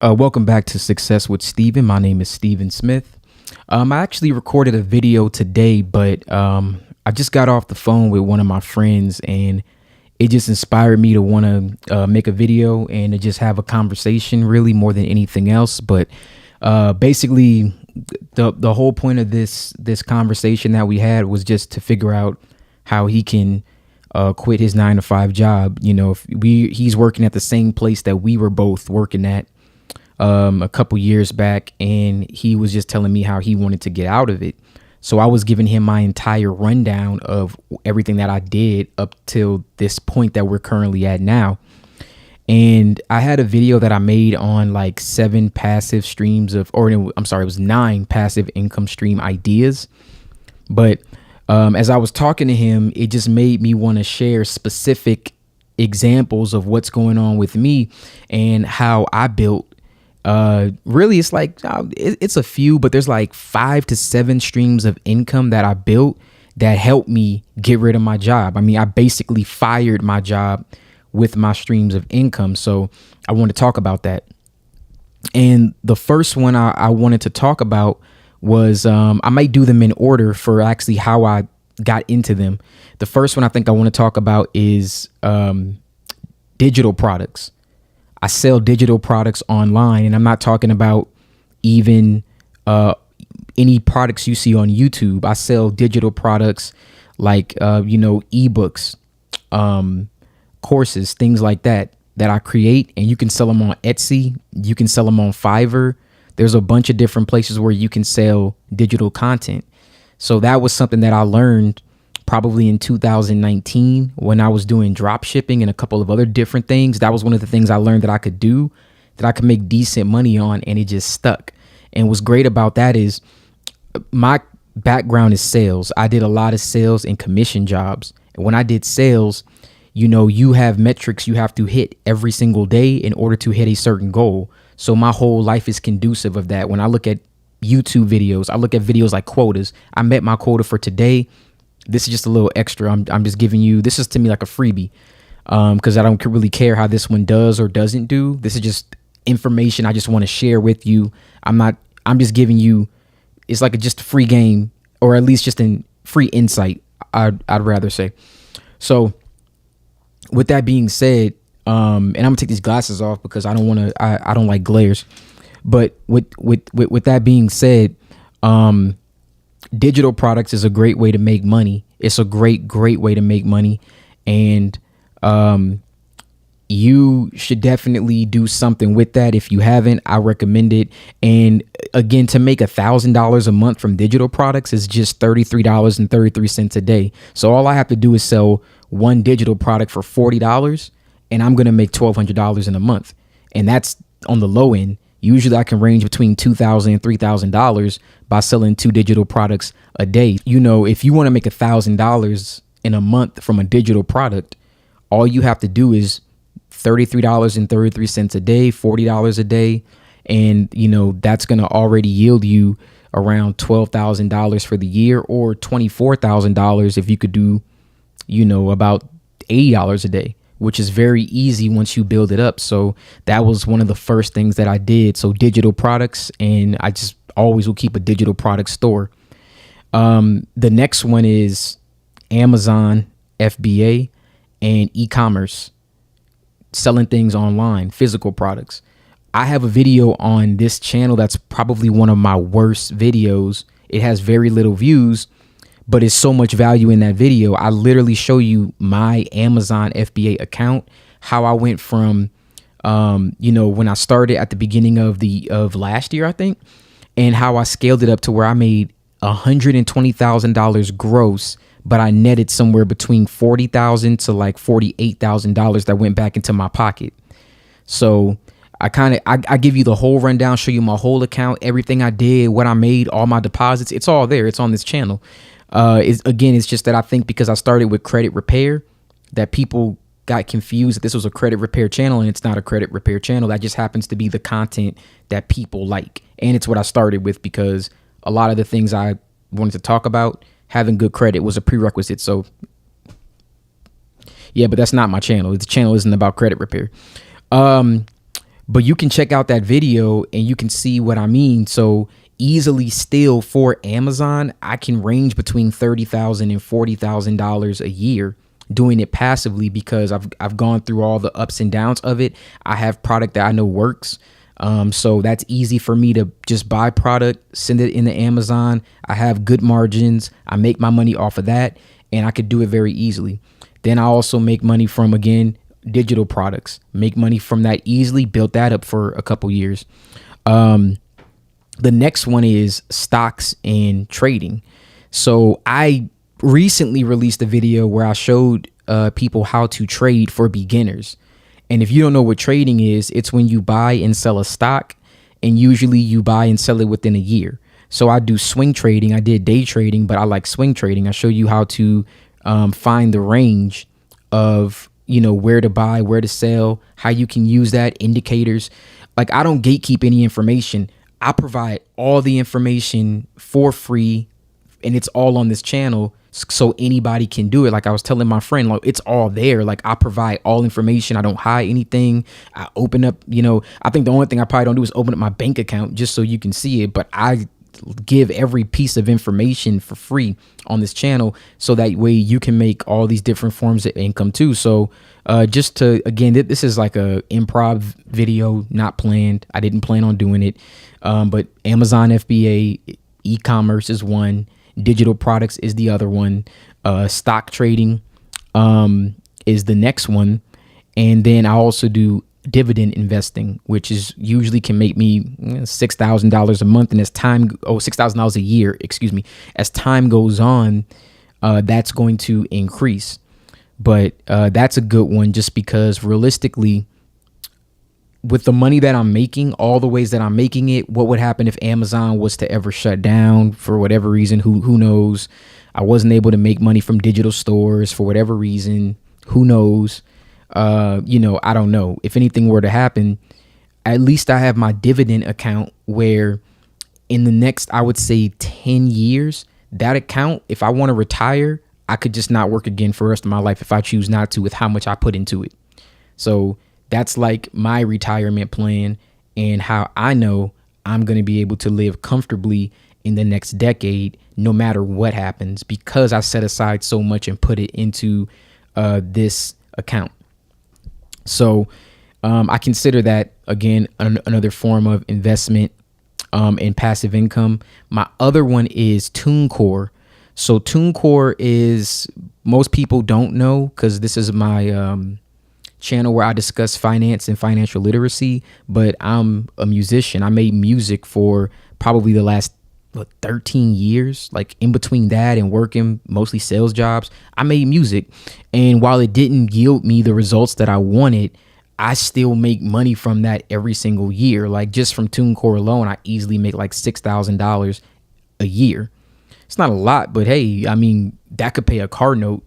Welcome back to Success with Steven. My name is Steven Smith. I actually recorded a video today, but I just got off the phone with one of my friends and it just inspired me to want to make a video and to just have a conversation really more than anything else. But basically, the whole point of this conversation that we had was just to figure out how he can quit his 9-to-5 job. You know, if he's working at the same place that we were both working at a couple years back, and he was just telling me how he wanted to get out of it. So I was giving him my entire rundown of everything that I did up till this point that we're currently at now. And I had a video that I made on like 7 passive streams of, or I'm sorry, it was 9 passive income stream ideas. But as I was talking to him, it just made me want to share specific examples of what's going on with me and how I built. Really, it's like it's a few, but there's like 5 to 7 streams of income that I built that helped me get rid of my job. I mean, I basically fired my job with my streams of income. So I want to talk about that. And the first one I wanted to talk about was I might do them in order for actually how I got into them. The first one I think I want to talk about is digital products. I sell digital products online, and I'm not talking about even any products you see on YouTube. I sell digital products like, ebooks, courses, things like that I create, and you can sell them on Etsy. You can sell them on Fiverr. There's a bunch of different places where you can sell digital content. So that was something that I learned probably in 2019 when I was doing drop shipping and a couple of other different things. That was one of the things I learned that I could do, that I could make decent money on, and it just stuck. And what's great about that is my background is sales. I did a lot of sales and commission jobs. And when I did sales, you have metrics you have to hit every single day in order to hit a certain goal. So my whole life is conducive of that. When I look at YouTube videos, I look at videos like quotas. I met my quota for today. This is just a little extra. I'm just giving you, this is to me like a freebie, because I don't really care how this one does or doesn't do. This is just information I just want to share with you. I'm just giving you, it's like just a free game, or at least just a free insight, I'd rather say. So with that being said, and I'm gonna take these glasses off because I don't like glares. But with that being said, digital products is a great way to make money. It's a great way to make money. And you should definitely do something with that. If you haven't, I recommend it. And again, to make $1,000 a month from digital products is just $33.33 a day. So all I have to do is sell one digital product for $40, and I'm going to make $1,200 in a month. And that's on the low end. Usually I can range between $2,000 and $3,000 by selling 2 digital products a day. If you want to make $1,000 in a month from a digital product, all you have to do is $33.33 a day, $40 a day. And, that's going to already yield you around $12,000 for the year, or $24,000 if you could do, about $80 a day, which is very easy once you build it up. So that was one of the first things that I did. So digital products, and I just always will keep a digital product store. The next one is Amazon, FBA, and e-commerce, selling things online, physical products. I have a video on this channel that's probably one of my worst videos. It has very little views, but it's so much value in that video. I literally show you my Amazon FBA account, how I went from, when I started at the beginning of last year, I think, and how I scaled it up to where I made $120,000 gross, but I netted somewhere between $40,000 to like $48,000 that went back into my pocket. So I give you the whole rundown, show you my whole account, everything I did, what I made, all my deposits. It's all there. It's on this channel. It's just that I think because I started with credit repair, that people got confused that this was a credit repair channel, and it's not a credit repair channel. That just happens to be the content that people like. And it's what I started with because a lot of the things I wanted to talk about, having good credit was a prerequisite. So yeah, but that's not my channel. The channel isn't about credit repair. But you can check out that video and you can see what I mean. So easily still for Amazon, I can range between $30,000 and $40,000 a year doing it passively because I've gone through all the ups and downs of it. I have product that I know works. So that's easy for me to just buy product, send it into Amazon. I have good margins. I make my money off of that, and I could do it very easily. Then I also make money from, again, digital products, make money from that easily, built that up for a couple years. The next one is stocks and trading. So I recently released a video where I showed people how to trade for beginners. And if you don't know what trading is, it's when you buy and sell a stock, and usually you buy and sell it within a year. So I do swing trading. I did day trading, but I like swing trading. I show you how to find the range of, where to buy, where to sell, how you can use that, indicators. Like, I don't gatekeep any information. I provide all the information for free, and it's all on this channel, so anybody can do it. Like I was telling my friend, like, it's all there. Like, I provide all information. I don't hide anything. I open up, I think the only thing I probably don't do is open up my bank account just so you can see it. But I give every piece of information for free on this channel, so that way you can make all these different forms of income too. So just to, again, this is like a improv video, not planned. I didn't plan on doing it. But Amazon FBA, e-commerce is one. Digital products is the other one. Stock trading is the next one. And then I also do dividend investing, which is usually can make me $6,000 a month. And as time, $6,000 a year, excuse me. As time goes on, that's going to increase. But that's a good one just because realistically, with the money that I'm making, all the ways that I'm making it, what would happen if Amazon was to ever shut down for whatever reason? Who knows? I wasn't able to make money from digital stores for whatever reason. Who knows? I don't know. If anything were to happen, at least I have my dividend account where in the next, I would say 10 years, that account, if I want to retire, I could just not work again for the rest of my life if I choose not to, with how much I put into it. So that's like my retirement plan and how I know I'm going to be able to live comfortably in the next decade, no matter what happens, because I set aside so much and put it into this account. So I consider that, again, another form of investment and passive income. My other one is TuneCore. So TuneCore is, most people don't know, because this is my channel where I discuss finance and financial literacy, but I'm a musician. I made music for probably the last 13 years, like in between that and working mostly sales jobs. I made music, and while it didn't yield me the results that I wanted, I still make money from that every single year. Like just from TuneCore alone, I easily make like $6,000 a year. It's not a lot, but hey, I mean, that could pay a car note,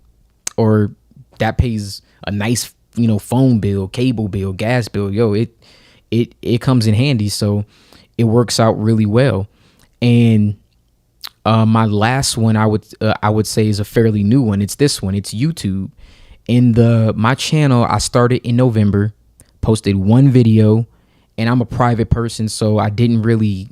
or that pays a nice phone bill, cable bill, gas bill. It comes in handy. So it works out really well. And my last one I would say is a fairly new one. It's this one. It's YouTube. In my channel, I started in November, posted one video, and I'm a private person, so I didn't really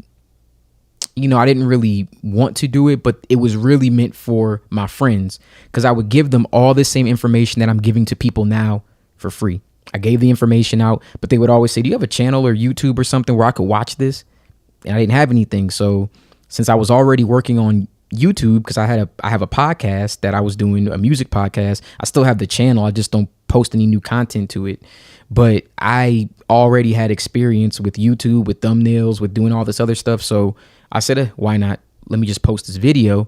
want to do it, but it was really meant for my friends, because I would give them all the same information that I'm giving to people now for free. I gave the information out, but they would always say, do you have a channel or YouTube or something where I could watch this? And I didn't have anything. So since I was already working on YouTube, because I have a podcast that I was doing, a music podcast, I still have the channel. I just don't post any new content to it. But I already had experience with YouTube, with thumbnails, with doing all this other stuff. So I said, why not? Let me just post this video.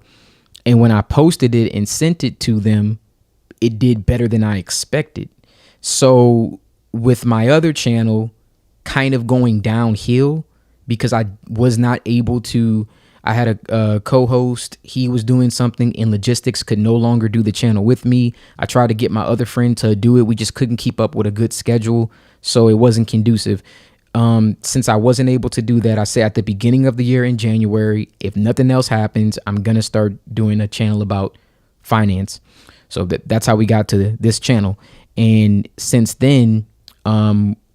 And when I posted it and sent it to them, it did better than I expected. So with my other channel kind of going downhill, because I was not able to, I had a co-host, he was doing something in logistics, could no longer do the channel with me. I tried to get my other friend to do it. We just couldn't keep up with a good schedule, so it wasn't conducive. Since I wasn't able to do that, I said at the beginning of the year in January, if nothing else happens, I'm going to start doing a channel about finance. So that's how we got to this channel. And since then,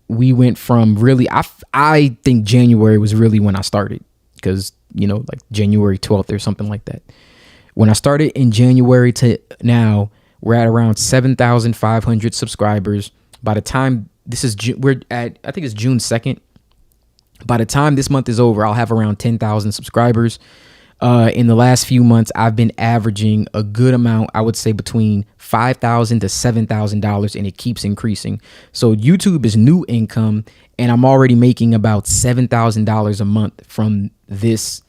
we went from really, I think January was really when I started, because, like January 12th or something like that. When I started in January to now, we're at around 7,500 subscribers. By the time we're at, I think it's June 2nd. By the time this month is over, I'll have around 10,000 subscribers. In the last few months, I've been averaging a good amount, I would say between $5,000 to $7,000, and it keeps increasing. So YouTube is new income, and I'm already making about $7,000 a month from this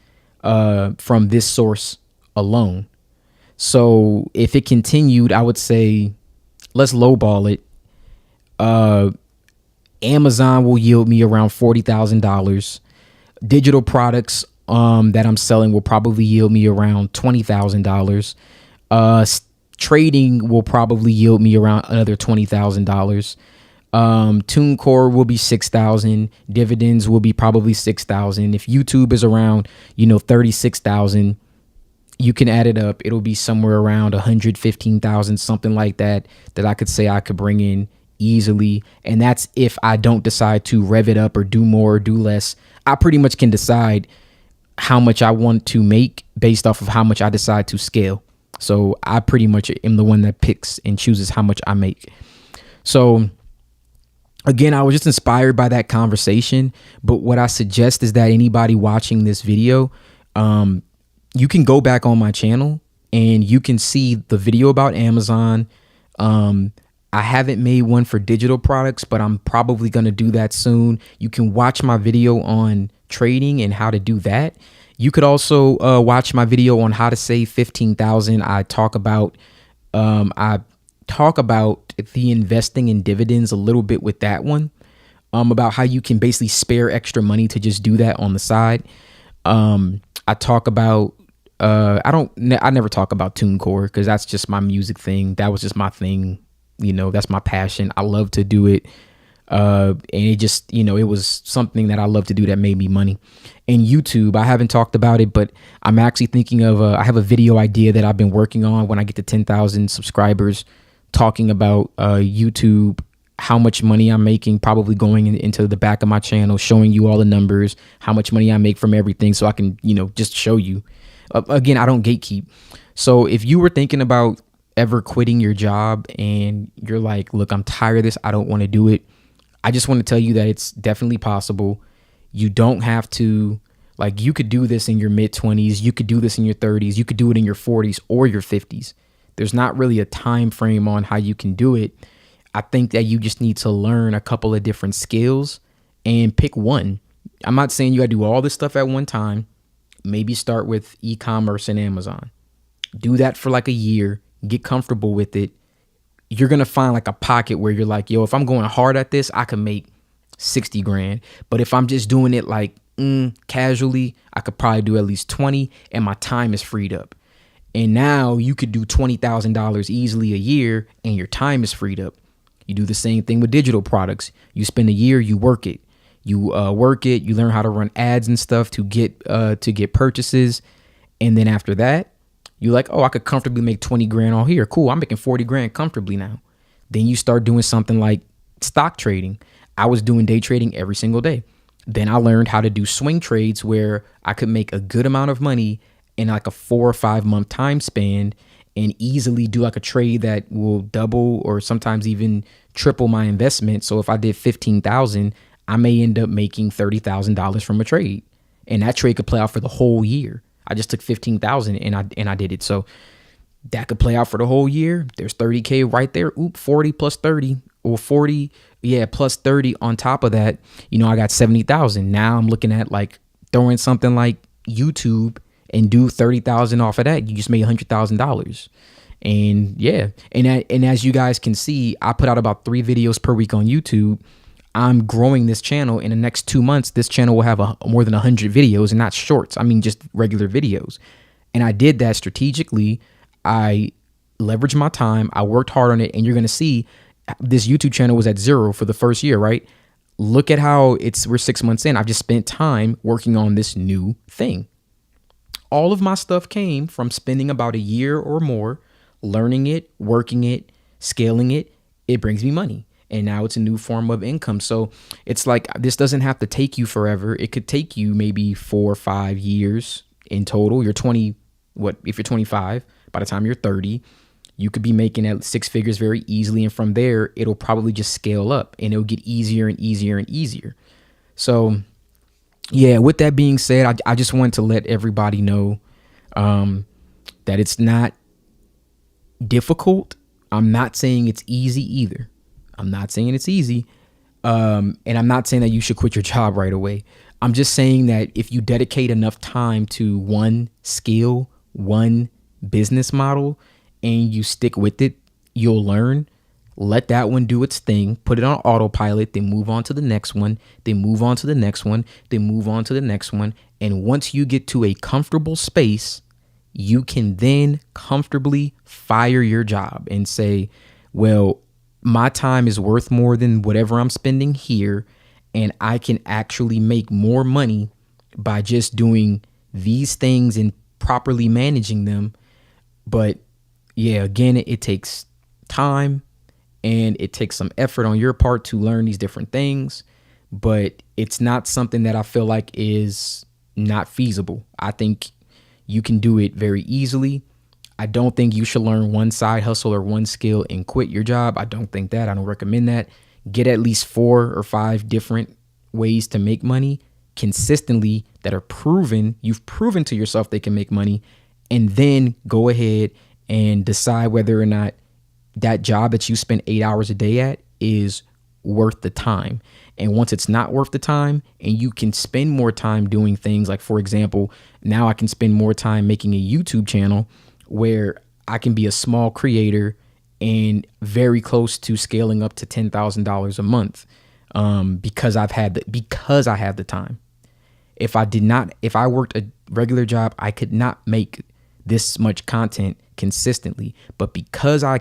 source alone. So if it continued, I would say, let's lowball it. Amazon will yield me around $40,000. Digital products that I'm selling will probably yield me around $20,000. Trading will probably yield me around another $20,000. TuneCore will be $6,000. Dividends will be probably $6,000. If YouTube is around, $36,000, you can add it up. It'll be somewhere around $115,000, something like that I could say I could bring in easily. And that's if I don't decide to rev it up or do more or do less. I pretty much can decide how much I want to make based off of how much I decide to scale. So I pretty much am the one that picks and chooses how much I make. So again, I was just inspired by that conversation. But what I suggest is that anybody watching this video, you can go back on my channel and you can see the video about Amazon. I haven't made one for digital products, but I'm probably going to do that soon. You can watch my video on trading and how to do that. You could also watch my video on how to save $15,000. I talk about the investing in dividends a little bit with that one, about how you can basically spare extra money to just do that on the side. I talk about I never talk about TuneCore because that's just my music thing. That was just my thing. That's my passion. I love to do it. And it just, it was something that I love to do that made me money. And YouTube, I haven't talked about it, but I'm actually thinking of, I have a video idea that I've been working on when I get to 10,000 subscribers, talking about YouTube, how much money I'm making, probably going into the back of my channel, showing you all the numbers, how much money I make from everything. So I can, just show you. Again, I don't gatekeep. So if you were thinking about ever quitting your job and you're like, look, I'm tired of this, I don't want to do it, I just want to tell you that it's definitely possible. You don't have to, you could do this in your mid-20s, you could do this in your 30s, you could do it in your 40s or your 50s. There's not really a time frame on how you can do it. I think that you just need to learn a couple of different skills and pick one. I'm not saying you got to do all this stuff at one time. Maybe start with e-commerce and Amazon. Do that for a year. Get comfortable with it. You're going to find a pocket where you're like, yo, if I'm going hard at this, I can make 60 grand. But if I'm just doing it casually, I could probably do at least 20 and my time is freed up. And now you could do $20,000 easily a year and your time is freed up. You do the same thing with digital products. You spend a year, you work it. You learn how to run ads and stuff to get purchases. And then after that, you're like, oh, I could comfortably make 20 grand all here. Cool. I'm making 40 grand comfortably now. Then you start doing something like stock trading. I was doing day trading every single day. Then I learned how to do swing trades where I could make a good amount of money in a 4 or 5 month time span and easily do a trade that will double or sometimes even triple my investment. So if I did 15,000, I may end up making $30,000 from a trade. And that trade could play out for the whole year. I just took 15,000 and I did it. So that could play out for the whole year. There's 30K right there. 40 plus 30 or 40. Yeah. Plus 30 on top of that, I got 70,000. Now I'm looking at throwing something like YouTube and do 30,000 off of that. You just made $100,000. And yeah. And as you guys can see, I put out about 3 videos per week on YouTube. I'm growing this channel. In the next 2 months, this channel will have more than 100 videos, and not shorts. I mean, just regular videos. And I did that strategically. I leveraged my time. I worked hard on it. And you're going to see this YouTube channel was at 0 for the first year, right? Look at how we're 6 months in. I've just spent time working on this new thing. All of my stuff came from spending about a year or more learning it, working it, scaling it. It brings me money. and now it's a new form of income. So it's like, this doesn't have to take you forever. It could take you maybe 4 or 5 years in total. You're 20, if you're 25, by the time you're 30, you could be making at 6 figures very easily. And from there, it'll probably just scale up and it'll get easier and easier and easier. So yeah, with that being said, I just wanted to let everybody know that it's not difficult. I'm not saying it's easy either. I'm not saying it's easy. And I'm not saying that you should quit your job right away. I'm just saying that if you dedicate enough time to one skill, one business model, and you stick with it, you'll learn. Let that one do its thing, put it on autopilot, then move on to the next one, then move on to the next one, then move on to the next one. And once you get to a comfortable space, you can then comfortably fire your job and say, well, my time is worth more than whatever I'm spending here, and I can actually make more money by just doing these things and properly managing them. But yeah, again, it takes time and it takes some effort on your part to learn these different things, but it's not something that I feel like is not feasible. I think you can do it very easily. I don't think you should learn one side hustle or one skill and quit your job. I don't think that. I don't recommend that. Get at least 4 or 5 different ways to make money consistently that are proven. You've proven to yourself they can make money, and then go ahead and decide whether or not that job that you spend 8 hours a day at is worth the time. And once it's not worth the time and you can spend more time doing things like, for example, now I can spend more time making a YouTube channel where I can be a small creator and very close to scaling up to $10,000 a month because I have the time. If I worked a regular job, I could not make this much content consistently. But because I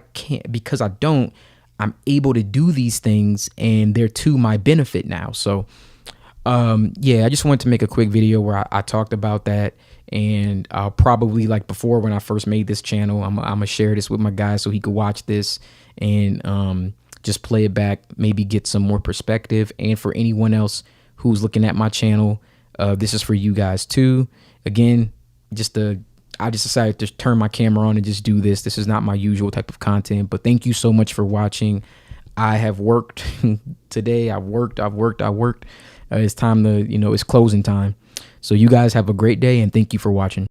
don't, I'm able to do these things and they're to my benefit now. So yeah, I just wanted to make a quick video where I talked about that. And I'll probably, like before when I first made this channel, I'm gonna share this with my guy so he could watch this and just play it back, maybe get some more perspective. And for anyone else who's looking at my channel, this is for you guys too. Again, I just decided to turn my camera on and just do this. This is not my usual type of content, but thank you so much for watching. I have worked today. I've worked. It's time to, it's closing time. So you guys have a great day and thank you for watching.